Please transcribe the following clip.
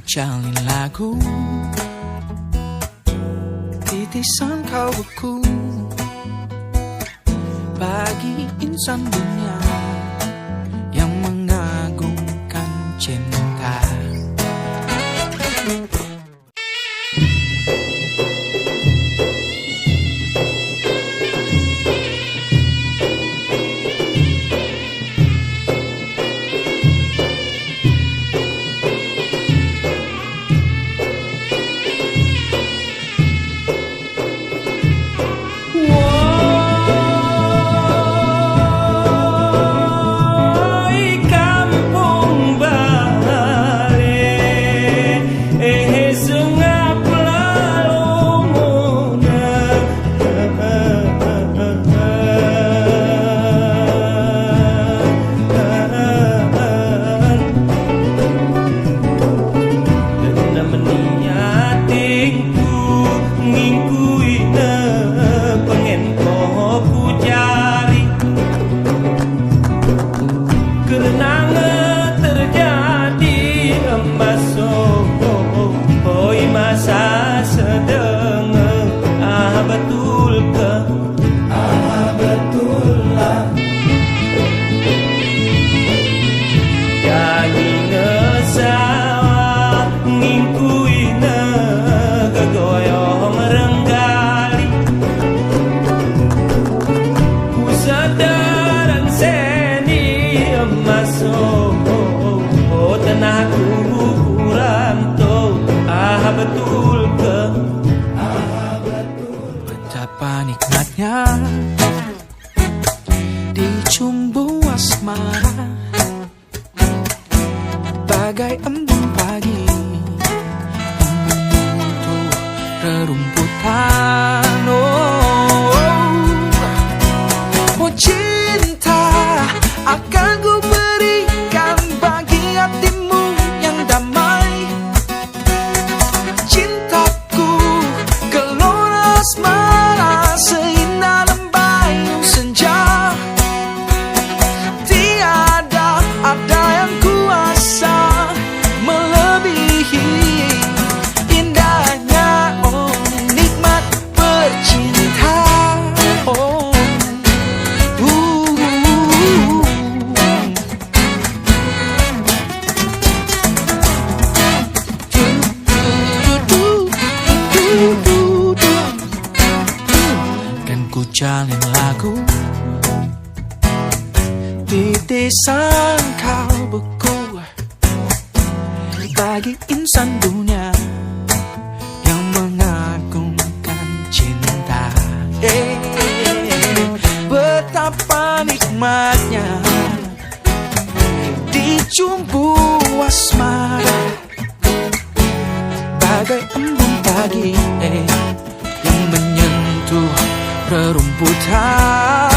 jalin lagu, titisan kau beku bagi insan dunia yang mengagungkan cinta. Betapa nikmatnya dicumbu asmara, bagai embun pagi menyentuh rerumputan. Oh cinta, akan ku berikan bagi hatimu yang damai. Cintaku gelora asmara, seindah lembayung senja. Tiada ada yang kuasa melebihi indahnya, oh nikmat bercinta. Oh kan ku jalin lagu, titisan kau beku bagi insan dunia yang mengagungkan cinta. Betapa nikmatnya dicumbu asmara, bagai embun pagi yang menyentuh rerumputan.